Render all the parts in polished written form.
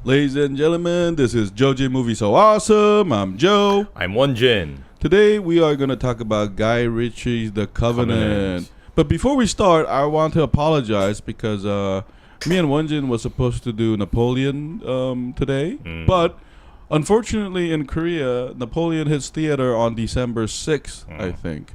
Ladies and gentlemen, this is JoeJinMovieSoAwesome. I'm Joe. I'm Won-Jin. Today we are going to talk about Guy Ritchie's The Covenant. But before we start, I want to apologize because me and Won-Jin was supposed to do Napoleon today. But unfortunately in Korea, Napoleon hits theater on December 6th, I think.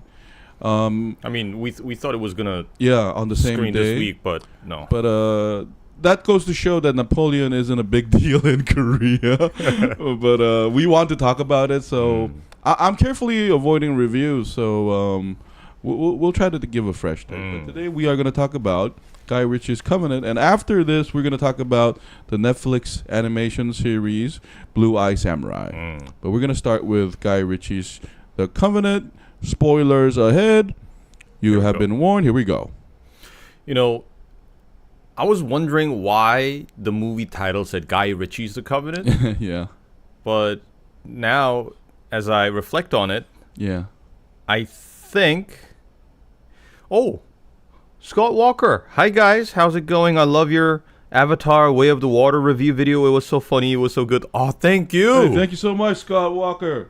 I mean, we thought it was going to on the same screen day this week, but no. But that goes to show that Napoleon isn't a big deal in Korea. But we want to talk about it, so I'm carefully avoiding reviews. So we'll try to give a fresh take. But today we are going to talk about Guy Ritchie's Covenant, and after this we're going to talk about the Netflix animation series Blue Eye Samurai. But we're going to start with Guy Ritchie's The Covenant. Spoilers ahead. You have been warned. Here we go. You know, I was wondering why the movie title said Guy Ritchie's The Covenant. Yeah. But now, as I reflect on it, I think... Oh, Scott Walker. Hi, guys. How's it going? I love your Avatar Way of the Water review video. It was so funny. It was so good. Oh, thank you. Hey, thank you so much, Scott Walker.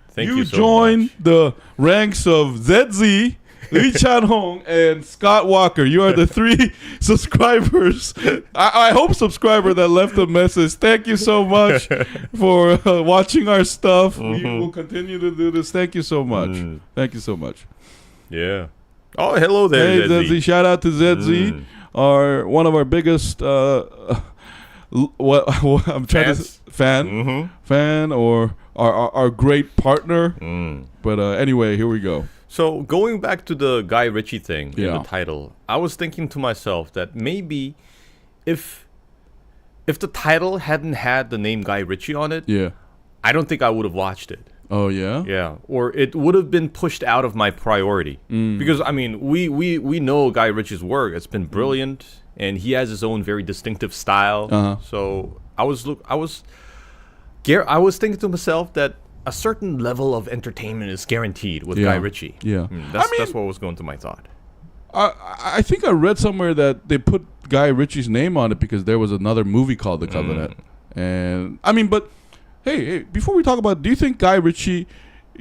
Thank you so joined much. the ranks of ZZ, Lee Chan-hong, and Scott Walker. You are the three subscribers. I hope subscriber that left a message. Thank you so much for watching our stuff. We will continue to do this. Thank you so much. Thank you so much. Yeah. Oh, hello there, hey, ZZ. Shout out to ZZ, one of our biggest fan or our great partner. But anyway, here we go. So going back to the Guy Ritchie thing in the title, I was thinking to myself that maybe if the title hadn't had the name Guy Ritchie on it, I don't think I would have watched it. Oh yeah? Yeah. Or it would have been pushed out of my priority. Because I mean, we know Guy Ritchie's work. It's been brilliant, and he has his own very distinctive style. So I was thinking to myself that a certain level of entertainment is guaranteed with Guy Ritchie. Yeah. That's what was going to my thought. I think I read somewhere that they put Guy Ritchie's name on it because there was another movie called The Covenant. And I mean, but hey, before we talk about it, do you think Guy Ritchie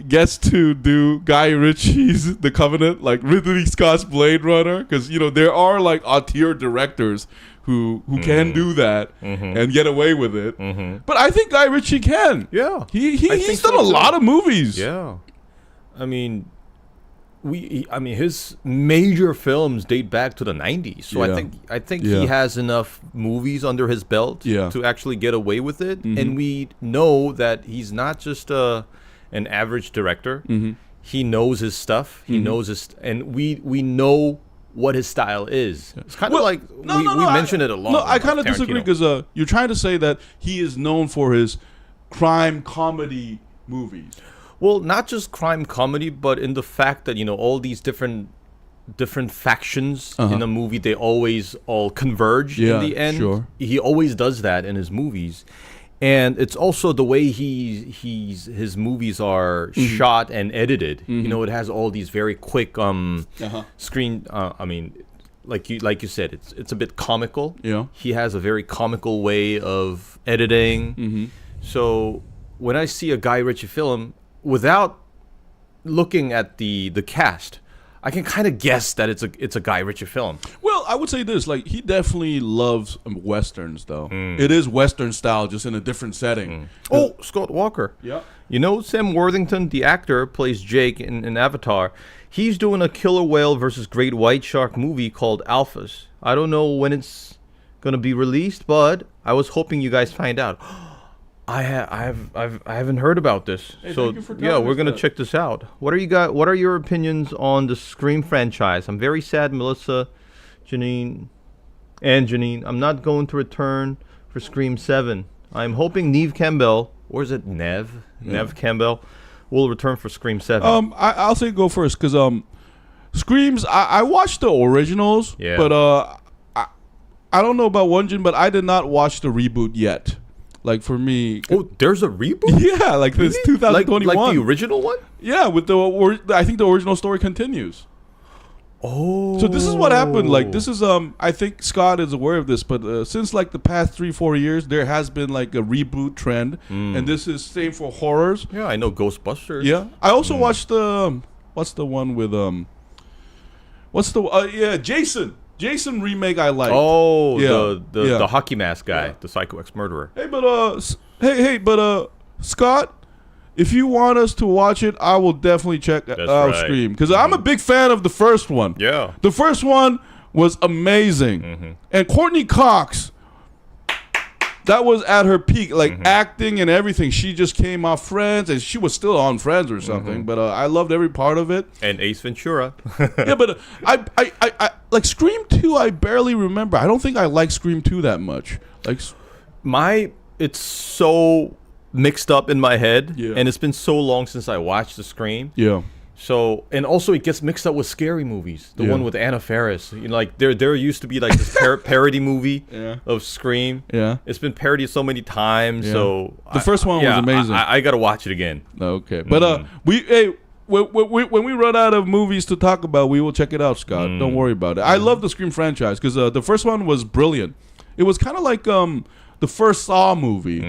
gets to do Guy Ritchie's The Covenant, like Ridley Scott's Blade Runner? Because, you know, there are like auteur directors who can do that and get away with it. But I think Guy Ritchie can. Yeah. He's done a lot of movies. Yeah. I mean, his major films date back to the 90s. So I think he has enough movies under his belt to actually get away with it. And we know that he's not just an average director. He knows his stuff. He knows his, and we know what his style is. It's kind of like we mentioned it a lot. No, I kind of disagree because you're trying to say that he is known for his crime comedy movies. Well, not just crime comedy, but in the fact that, you know, all these different factions in a movie, they always all converge in the end. Sure. He always does that in his movies. And it's also the way his movies are shot and edited. You know, it has all these very quick screen. I mean, like you said, it's a bit comical. Yeah. He has a very comical way of editing. So when I see a Guy Ritchie film, without looking at the cast, I can kind of guess that it's a Guy Ritchie film. Well, I would say this, like, he definitely loves westerns, though. It is western style, just in a different setting. Oh, Scott Walker. Yeah. You know, Sam Worthington, the actor, plays Jake in Avatar. He's doing a killer whale versus great white shark movie called Alphas. I don't know when it's gonna be released, but I was hoping you guys find out. I haven't heard about this. Hey, so we're gonna check this out. What are your opinions on the Scream franchise? I'm very sad, Melissa, Janine. I'm not going to return for Scream 7. I'm hoping Neve Campbell, or is it Nev? Nev Campbell will return for Scream 7. I'll say go first because Screams. I watched the originals, but I don't know about Won-Jin, but I did not watch the reboot yet. Like, for me... Oh, there's a reboot? Yeah, like this 2021. Like the original one? Yeah, with I think the original story continues. Oh. So this is what happened. Like this is I think Scott is aware of this, but since like the past 3-4 years, there has been like a reboot trend, and this is same for horrors. Yeah, I know Ghostbusters. Yeah, I also watched the what's the one with Jason. Jason remake I like. Oh, yeah. The hockey mask guy, the Psycho ex-murderer. Hey, but Scott, if you want us to watch it, I will definitely check out Scream because I'm a big fan of the first one. Yeah, the first one was amazing, and Courtney Cox. That was at her peak, like acting and everything. She just came off Friends, and she was still on Friends or something. But I loved every part of it. And Ace Ventura. Yeah, but I like Scream 2. I barely remember. I don't think I like Scream 2 that much. Like, it's so mixed up in my head, and it's been so long since I watched the Scream. Yeah. So, and also it gets mixed up with scary movies. The one with Anna Faris. You know, like there used to be like this parody movie of Scream. Yeah. It's been parodied so many times. Yeah. So the first one was amazing. I got to watch it again. Okay. But when we run out of movies to talk about, we will check it out, Scott. Don't worry about it. I love the Scream franchise because the first one was brilliant. It was kind of like the first Saw movie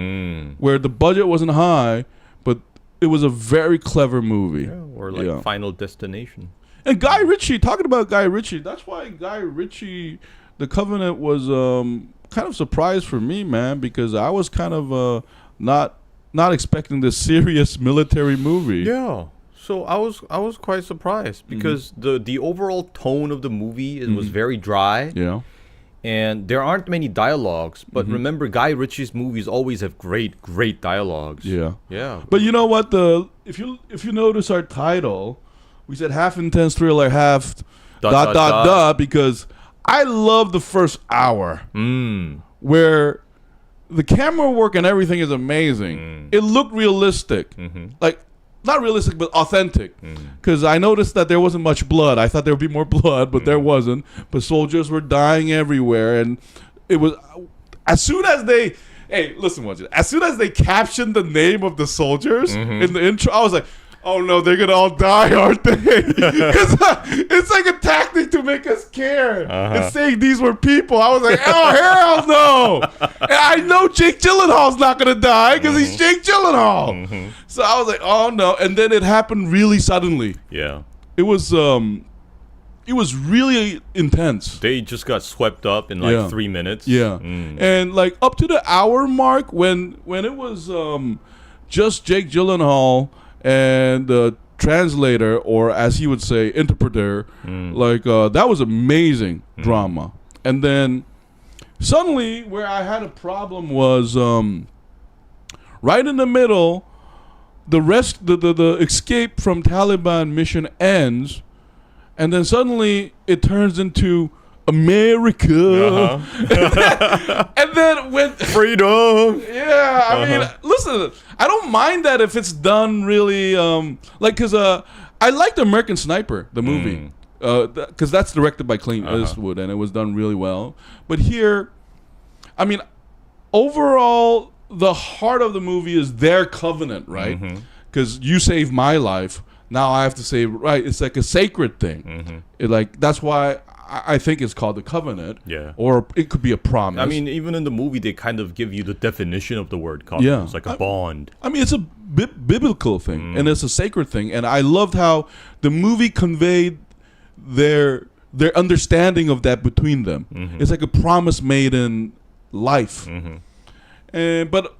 where the budget wasn't high, but it was a very clever movie. Yeah, or like Final Destination. And Guy Ritchie, talking about Guy Ritchie, that's why Guy Ritchie, The Covenant was kind of surprise for me, man, because I was kind of not expecting this serious military movie. Yeah. So I was quite surprised because the overall tone of the movie was very dry. Yeah. And there aren't many dialogues, but remember, Guy Ritchie's movies always have great dialogues. Yeah, yeah. But you know what? If you notice our title, we said half intense thriller, half ... because I love the first hour where the camera work and everything is amazing. It looked realistic, like. Not realistic, but authentic. Because I noticed that there wasn't much blood. I thought there would be more blood, but there wasn't. But soldiers were dying everywhere. And it was... As soon as they... Hey, listen, Won-Jin. As soon as they captioned the name of the soldiers in the intro, I was like, oh no, they're going to all die, aren't they? It's like a tactic to make us care. It's saying these were people. I was like, oh, hell no. And I know Jake Gyllenhaal's not going to die because he's Jake Gyllenhaal. So I was like, oh no. And then it happened really suddenly. Yeah. It was really intense. They just got swept up in like 3 minutes. Yeah. And like up to the hour mark when it was just Jake Gyllenhaal and the translator, or as he would say, interpreter, like that was amazing drama. And then suddenly, where I had a problem was right in the middle. The escape from Taliban mission ends, and then suddenly it turns into America. And then when freedom. Yeah, I mean, listen, I don't mind that if it's done really because I liked American Sniper, the movie, because that's directed by Clint Eastwood and it was done really well. But here, I mean, overall, the heart of the movie is their covenant, right? Because you saved my life, now I have to save, right? It's like a sacred thing. That's why I think it's called the covenant. Yeah. Or it could be a promise. I mean, even in the movie, they kind of give you the definition of the word covenant. Yeah. It's like a bond. I mean, it's a biblical thing, and it's a sacred thing. And I loved how the movie conveyed their understanding of that between them. It's like a promise made in life. But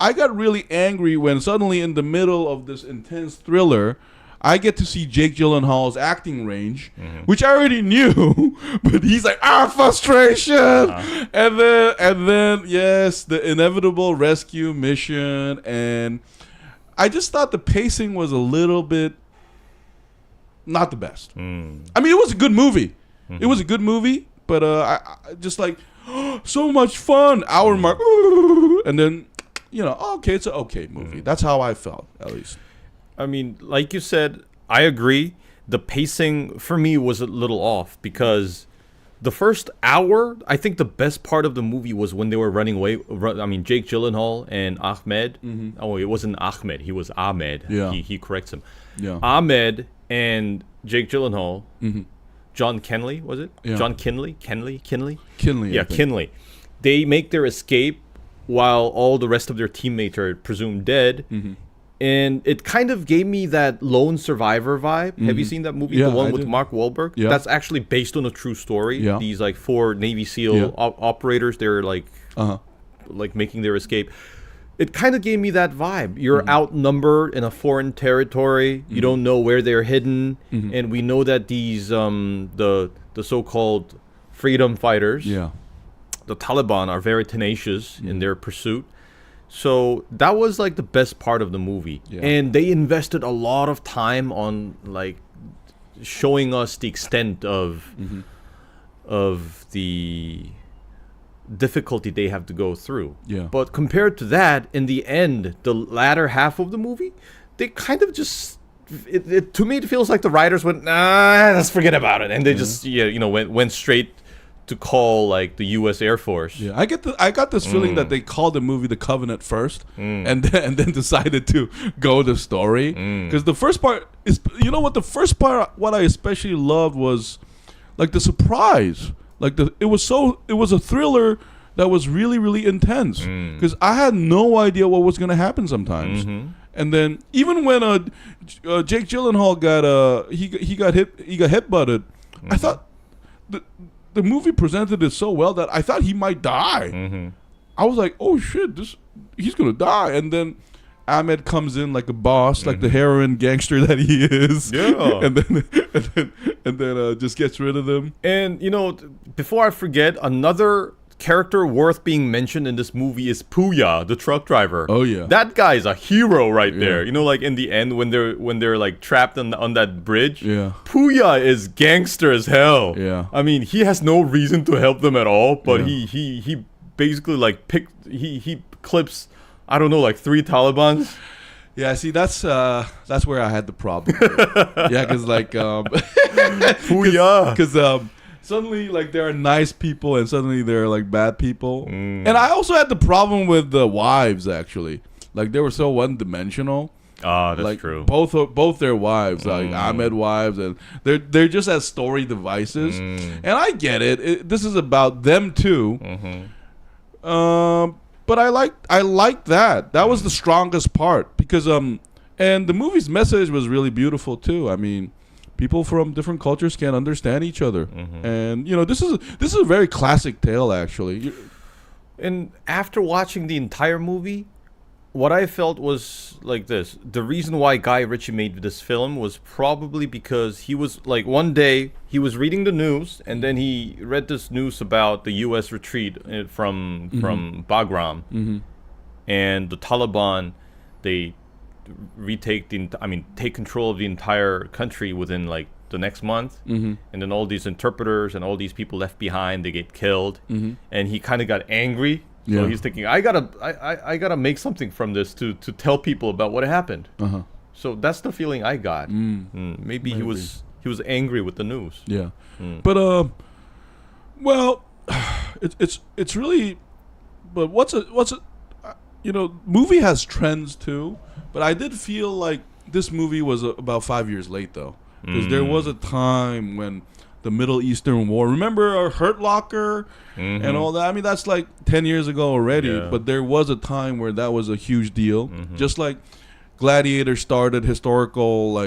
I got really angry when suddenly in the middle of this intense thriller, I get to see Jake Gyllenhaal's acting range, which I already knew, but he's like, frustration. And then, yes, the inevitable rescue mission. And I just thought the pacing was a little bit not the best. I mean, it was a good movie. It was a good movie, but I just like, so much fun. Hour mark. And then, okay, it's an okay movie. That's how I felt, at least. I mean, like you said, I agree. The pacing for me was a little off because the first hour, I think the best part of the movie was when they were running away. I mean, Jake Gyllenhaal and Ahmed. Oh, it wasn't Ahmed. He was Ahmed. Yeah. He corrects him. Yeah. Ahmed and Jake Gyllenhaal John Kinley, was it? Yeah. John Kinley? Kinley? Kinley. Yeah, Kinley. They make their escape while all the rest of their teammates are presumed dead. Mm-hmm. And it kind of gave me that lone survivor vibe. Mm-hmm. Have you seen that movie? Yeah, the one I with did. Mark Wahlberg? Yeah. That's actually based on a true story. Yeah. These like 4 Navy SEAL operators, they're like making their escape. It kind of gave me that vibe. You're outnumbered in a foreign territory. You don't know where they're hidden. And we know that these the so-called freedom fighters, the Taliban, are very tenacious in their pursuit. So that was like the best part of the movie. And they invested a lot of time on like showing us the extent of the difficulty they have to go through. But compared to that, in the end, the latter half of the movie, they kind of just to me it feels like the writers went, nah, let's forget about it, and they just went straight to call like the U.S. Air Force. I got this feeling that they called the movie The Covenant first, and then decided to go the story, because the first part is, what I especially loved was like the surprise. Like it was a thriller that was really, really intense, because I had no idea what was going to happen sometimes. And then even when Jake Gyllenhaal got headbutted, I thought the movie presented it so well that I thought he might die. I was like, oh shit, he's gonna die. And then Ahmed comes in like a boss, like the heroin gangster that he is. and then just gets rid of them. And before I forget, another character worth being mentioned in this movie is Puya, the truck driver. Oh yeah, that guy is a hero right there. Like in the end when they're like trapped on that bridge. Puya is gangster as hell. I mean, he has no reason to help them at all, but he basically like he clips, I don't know, like 3 Talibans. Yeah, see, that's where I had the problem. Because like Puya, because suddenly, like, there are nice people, and suddenly there are like bad people. And I also had the problem with the wives. Actually, like, they were so one-dimensional. That's like, true. Both their wives, like Ahmed wives, and they're just as story devices. And I get it. This is about them too. But I like that. That was the strongest part, because and the movie's message was really beautiful too. I mean, people from different cultures can understand each other, and this is a very classic tale, actually. And after watching the entire movie, what I felt was like this: the reason why Guy Ritchie made this film was probably because he was like, one day he was reading the news, and then he read this news about the U.S. retreat from Bagram, and the Taliban, they take control of the entire country within like the next month, and then all these interpreters and all these people left behind, they get killed, and he kind of got angry. So he's thinking, I gotta make something from this to tell people about what happened. So that's the feeling I got. Maybe he was angry with the news. But well, it's really, but what's a movie has trends too. But I did feel like this movie was about 5 years late, though, because there was a time when the Middle Eastern War, remember Hurt Locker and all that? I mean, that's like 10 years ago already, but there was a time where that was a huge deal. Just like Gladiator started historical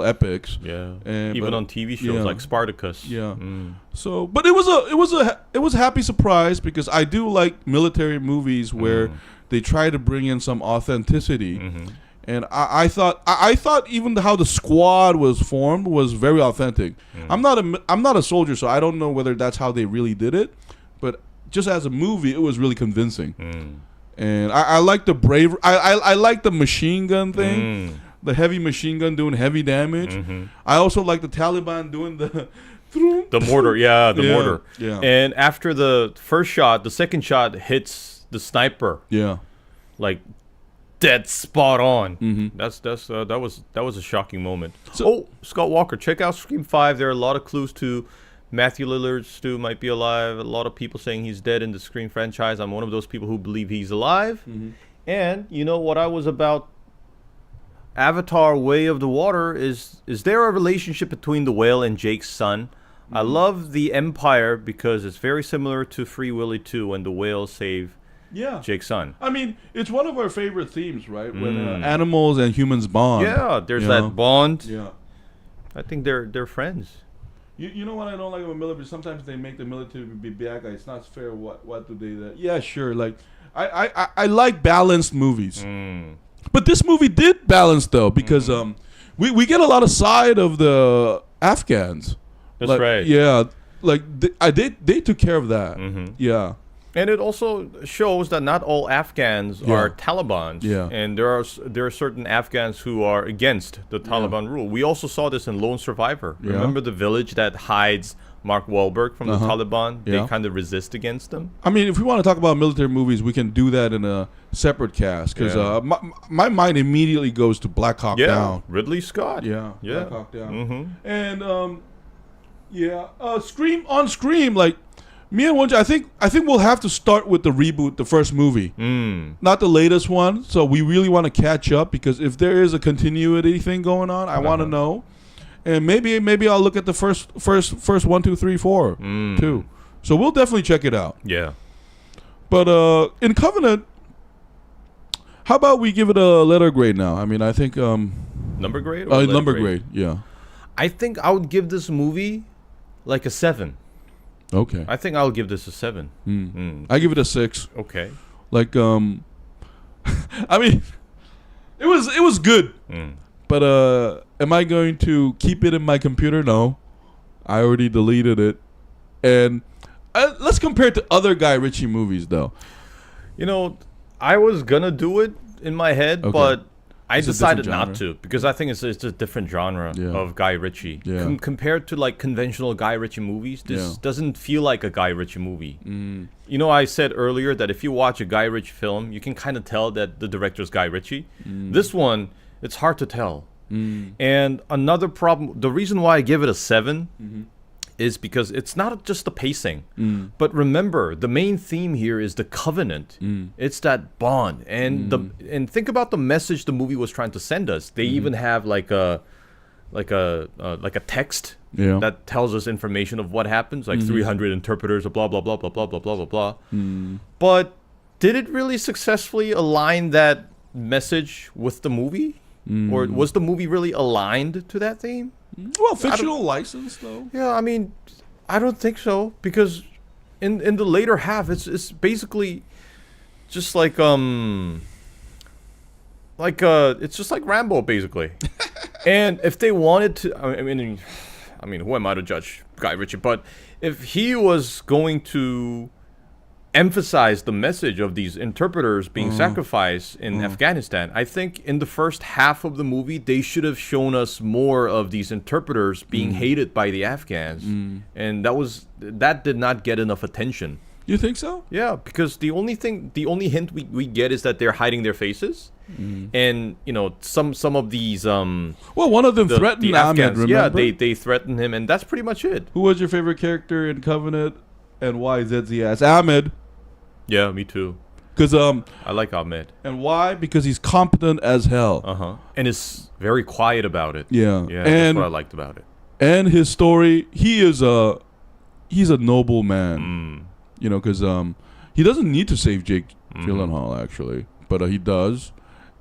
epics. And even on TV shows like Spartacus. So, but it was a happy surprise, because I do like military movies where they try to bring in some authenticity. And I thought even how the squad was formed was very authentic. I'm not a soldier, so I don't know whether that's how they really did it, but just as a movie, it was really convincing. And I like the bravery. I like the machine gun thing, the heavy machine gun doing heavy damage. I also like the Taliban doing the mortar, mortar. And after the first shot, the second shot hits the sniper. Like dead spot on. That was a shocking moment. So, Scott Walker, check out Scream 5. There are a lot of clues to Matthew Lillard still might be alive. A lot of people saying he's dead in the Scream franchise. I'm one of those people who believe he's alive. And you know what I was about Avatar: Way of the Water is there a relationship between the whale and Jake's son? I love the Empire because it's very similar to Free Willy 2 when the whales save Jake's son. I mean, it's one of our favorite themes, right? When animals and humans bond. Yeah, there's that bond. Yeah. I think they're friends. You know what I don't like about military? Sometimes they make the military be bad guys. It's not fair. What do they? Yeah, sure. Like I like balanced movies, but this movie did balance though because we get a lot of side of the Afghans. That's right. Yeah, like they took care of that. Yeah. And it also shows that not all Afghans are Taliban. Yeah. And there are certain Afghans who are against the Taliban rule. We also saw this in Lone Survivor. Yeah. Remember the village that hides Mark Wahlberg from the Taliban? Yeah. They kind of resist against them. I mean, if we want to talk about military movies, we can do that in a separate cast because my mind immediately goes to Black Hawk Down. Ridley Scott. Yeah. Black Hawk Down. And Scream, like. Me and Won-Jin, I think we'll have to start with the reboot, the first movie, not the latest one. So we really want to catch up because if there is a continuity thing going on, I want to know, and maybe I'll look at the first 1, 2, 3, 4 too. So we'll definitely check it out. Yeah. But in Covenant, how about we give it a letter grade now? I mean, I think number grade. Or number grade. Yeah. I think I would give this movie like a 7. Okay. I think I'll give this a 7. I give it a 6. Okay. Like I mean, it was good. But am I going to keep it in my computer? No. I already deleted it. And let's compare it to other Guy Ritchie movies though. You know, I was gonna do it in my head, but I decided not to because I think it's a different genre of Guy Ritchie. Yeah. Compared to like conventional Guy Ritchie movies, this doesn't feel like a Guy Ritchie movie. You know, I said earlier that if you watch a Guy Ritchie film, you can kind of tell that the director's Guy Ritchie. This one, it's hard to tell. And another problem, the reason why I give it a 7 is because it's not just the pacing. But remember, the main theme here is the covenant. It's that bond. And think about the message the movie was trying to send us. They even have like a text that tells us information of what happens, like 300 interpreters, blah blah blah blah blah blah blah blah blah. But did it really successfully align that message with the movie? Or was the movie really aligned to that theme? Well, fictional license though. Yeah, I mean, I don't think so because in the later half, it's basically just like it's just like Rambo basically. And if they wanted to, I mean, who am I to judge Guy Ritchie? But if he was going to emphasize the message of these interpreters being sacrificed in Afghanistan, I think in the first half of the movie they should have shown us more of these interpreters being hated by the Afghans, and that did not get enough attention. You think so? Yeah, because the only hint we get is that they're hiding their faces, and you know some of these well, one of them threatened Ahmed. Remember? Yeah, they threatened him, and that's pretty much it. Who was your favorite character in Covenant, and why? ZZS Ahmed. Yeah, me too. Because I like Ahmed. And why? Because he's competent as hell. And is very quiet about it. Yeah. Yeah, that's what I liked about it. And his story, he's a noble man. You know, because he doesn't need to save Jake Gyllenhaal actually, but he does,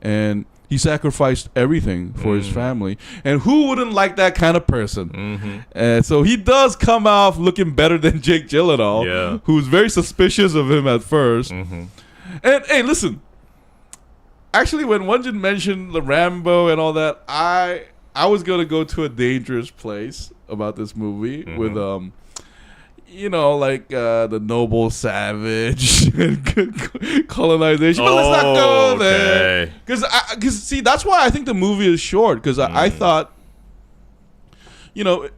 and he sacrificed everything for his family. And who wouldn't like that kind of person? And so he does come off looking better than Jake Gyllenhaal, who's very suspicious of him at first. And hey, listen. Actually, when Won-Jin mentioned the Rambo and all that, I was gonna go to a dangerous place about this movie with you know, like the noble savage and colonization. But let's not go there. Because see, that's why I think the movie is short. Because I thought, you know,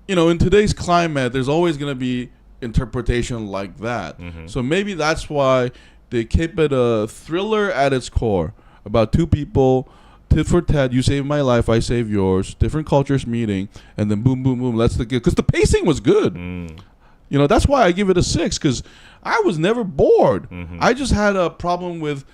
in today's climate, there's always going to be interpretation like that. So maybe that's why they keep it a thriller at its core about two people, tit for tat. You save my life, I save yours. Different cultures meeting, and then boom, boom, boom. That's the good. Because the pacing was good. You know, that's why I give it a 6, because I was never bored. I just had a problem with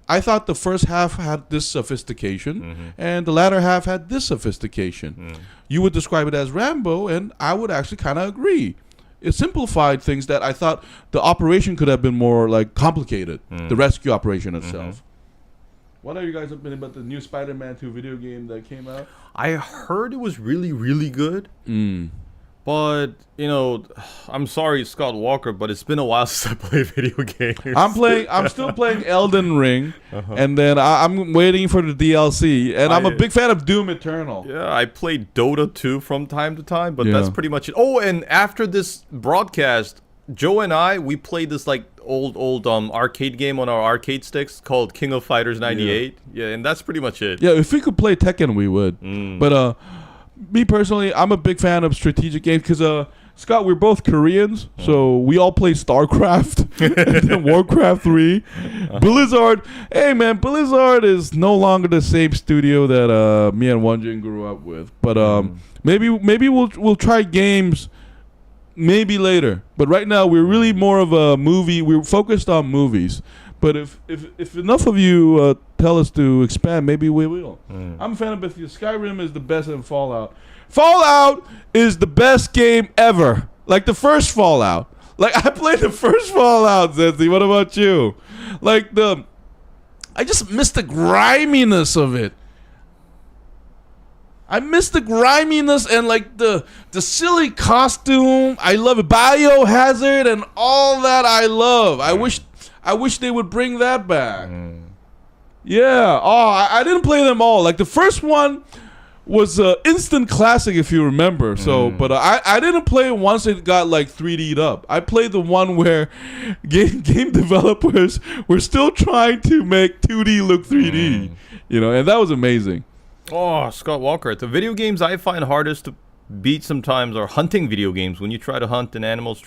I thought the first half had this sophistication, and the latter half had this sophistication. You would describe it as Rambo, and I would actually kind of agree. It simplified things that I thought the operation could have been more like complicated. The rescue operation itself. What have you guys been about the new Spider-Man 2 video game that came out? I heard it was really, really good. But, you know, I'm sorry, Scott Walker, but it's been a while since I played video games. I'm still playing Elden Ring, and then I'm waiting for the DLC. And I'm a big fan of Doom Eternal. Yeah, I played Dota 2 from time to time, but that's pretty much it. Oh, and after this broadcast, Joe and we played this like old arcade game on our arcade sticks called King of Fighters 98. Yeah, and that's pretty much it. Yeah, if we could play Tekken, we would. But me personally, I'm a big fan of strategic games because Scott, we're both Koreans, so we all play StarCraft and then Warcraft 3. Blizzard, hey man, Blizzard is no longer the same studio that me and Won-Jin grew up with. But maybe we'll try games. Maybe later, but right now we're really more of a movie. We're focused on movies. But if enough of you tell us to expand, maybe we will. I'm a fan of Bethesda. Skyrim is the best in Fallout. Fallout is the best game ever. Like the first Fallout. Like I played the first Fallout, Zenzi. What about you? Like I just miss the griminess of it. I miss the griminess and like the silly costume. I love it. Biohazard and all that I love. I wish they would bring that back. Yeah. Oh, I didn't play them all. Like the first one was instant classic if you remember. So, but I didn't play it once it got like 3D'd up. I played the one where game developers were still trying to make 2D look 3D. You know, and that was amazing. Oh, Scott Walker. The video games I find hardest to beat sometimes are hunting video games. When you try to hunt an animal's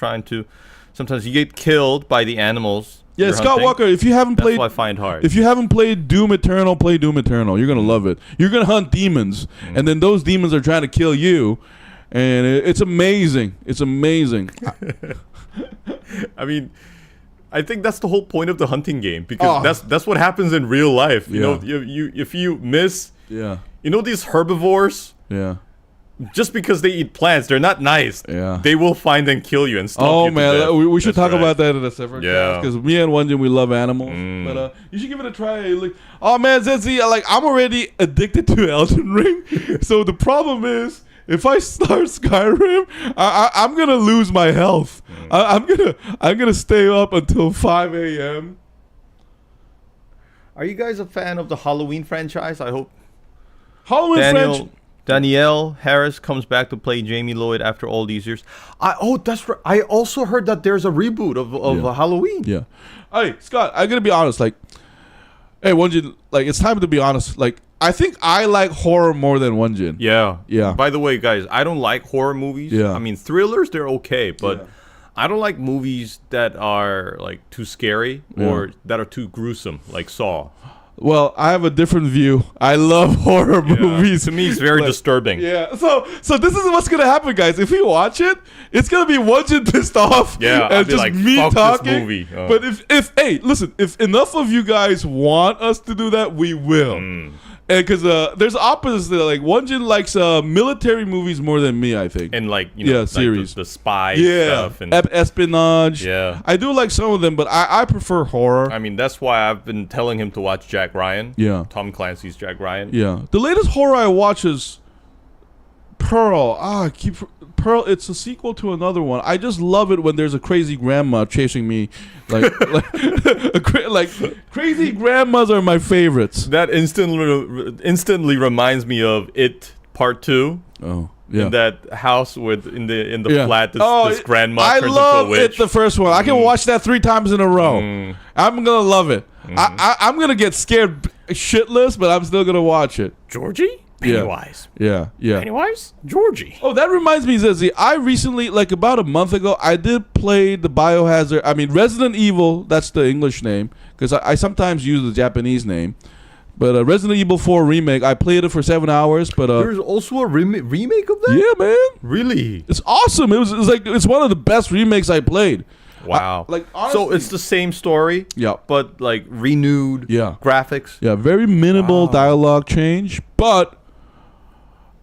sometimes you get killed by the animals. Yeah, Scott hunting. Walker, if you haven't played... That's what I find hard. If you haven't played Doom Eternal, play Doom Eternal. You're going to love it. You're going to hunt demons, and then those demons are trying to kill you, and it's amazing. It's amazing. I mean... I think that's the whole point of the hunting game because that's what happens in real life. You know, if you miss, you know these herbivores. Yeah. Just because they eat plants, they're not nice. Yeah. They will find and kill you and stomp you to death. We should talk about that in a separate cast because me and Won-Jin, we love animals. But you should give it a try. Like, oh man, Zenzi, like I'm already addicted to Elden Ring. So the problem is, if I start Skyrim, I'm gonna lose my health. I'm gonna stay up until 5 a.m. Are you guys a fan of the Halloween franchise? I hope. Danielle Harris comes back to play Jamie Lloyd after all these years. That's right. I also heard that there's a reboot of Halloween. Yeah. Hey, Scott, I'm gonna be honest. Like, hey, Won-Jin, like it's time to be honest. Like, I think I like horror more than Won-Jin. Yeah. By the way, guys, I don't like horror movies. Yeah. I mean, thrillers, they're okay, but I don't like movies that are like too scary or that are too gruesome, like Saw. Well, I have a different view. I love horror movies. To me, it's very disturbing. Yeah. So this is what's gonna happen, guys. If we watch it, it's gonna be Won-Jin pissed off. Yeah. And just like, me fuck talking. This movie. But if enough of you guys want us to do that, we will. And because there's opposites there. Like Won-Jin likes military movies more than me, I think. And like series, like the spy stuff, and espionage. Yeah, I do like some of them, but I prefer horror. I mean, that's why I've been telling him to watch Jack Ryan. Yeah, Tom Clancy's Jack Ryan. Yeah, the latest horror I watch is Pearl. Pearl. It's a sequel to another one. I just love it when there's a crazy grandma chasing me. Like crazy grandmas are my favorites. That instantly reminds me of It Part 2. Oh, yeah. In that house in the flat, this grandma turns into a witch. I love It, the first one. I can watch that 3 times in a row. I'm gonna love it. I'm gonna get scared shitless, but I'm still gonna watch it. Georgie? Pennywise. Yeah. Pennywise? Georgie. Oh, that reminds me, Zezzy. I recently, like about a month ago, I did play the Resident Evil, that's the English name, because I sometimes use the Japanese name. But Resident Evil 4 Remake, I played it for 7 hours, but... There's also a remake of that? Yeah, man. Really? It's awesome. It's one of the best remakes I played. Wow. Like honestly, so it's the same story. Yeah. But like renewed. Yeah. Graphics. Yeah. Very minimal dialogue change, but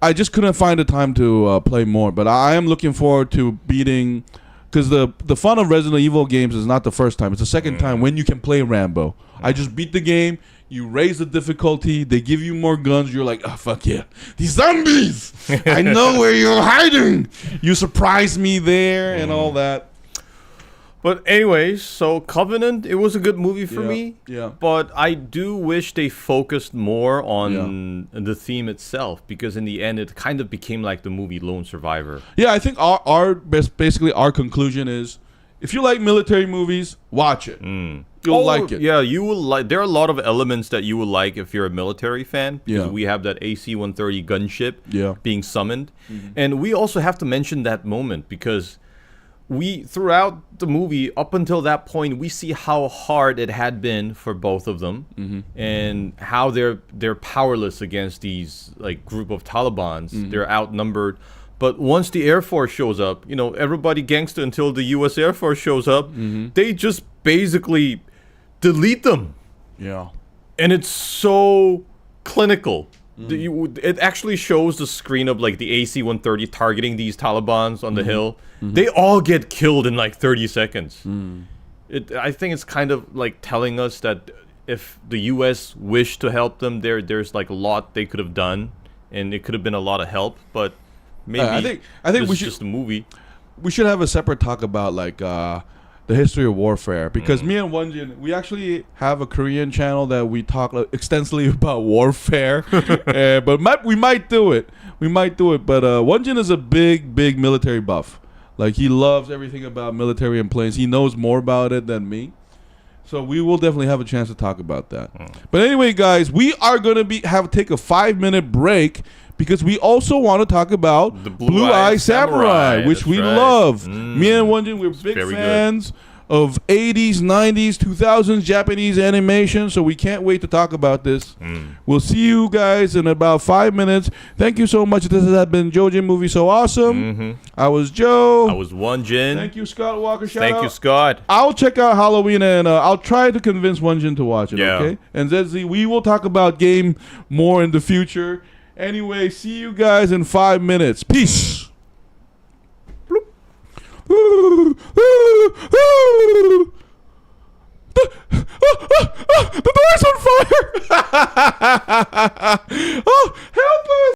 I just couldn't find the time to play more. But I am looking forward to beating, because the fun of Resident Evil games is not the first time; it's the second time when you can play Rambo. I just beat the game. You raise the difficulty. They give you more guns. You're like, oh, fuck yeah. These zombies. I know where you're hiding. You surprised me there and all that. But anyways, so Covenant, it was a good movie for me. Yeah. But I do wish they focused more on the theme itself, because in the end, it kind of became like the movie Lone Survivor. Yeah, I think basically our conclusion is, if you like military movies, watch it. You'll like it. Yeah, you will like. There are a lot of elements that you will like if you're a military fan. Because we have that AC-130 gunship being summoned, and we also have to mention that moment because we throughout the movie up until that point we see how hard it had been for both of them, and how they're powerless against these like group of Talibans. They're outnumbered. But once the Air Force shows up, everybody gangster until the U.S. Air Force shows up. They just basically delete them. Yeah. And it's so clinical. It actually shows the screen of like the AC-130 targeting these Talibans on the hill. They all get killed in like 30 seconds. I think it's kind of like telling us that if the U.S. wished to help them, there's like a lot they could have done, and it could have been a lot of help, but maybe I think this we is should just a movie. We should have a separate talk about like the history of warfare, because me and Won-Jin, we actually have a Korean channel that we talk extensively about warfare. But we might do it. But Won-Jin is a big military buff. Like, he loves everything about military and planes. He knows more about it than me. So we will definitely have a chance to talk about that. But anyway, guys, we are gonna take a 5-minute break, because we also want to talk about the Blue Eye Samurai, which we love. Me and Won-Jin, we're big fans of 80s, 90s, 2000s Japanese animation, so we can't wait to talk about this. We'll see you guys in about 5 minutes. Thank you so much. This has been JoeJinMovieSoAwesome. I was Joe. I was Won-Jin. Thank you, Scott Walker. Thank you, Scott. I'll check out Halloween, and I'll try to convince Won-Jin to watch it, okay? And Zedzi, we will talk about game more in the future. Anyway, see you guys in 5 minutes. Peace. The door's on fire.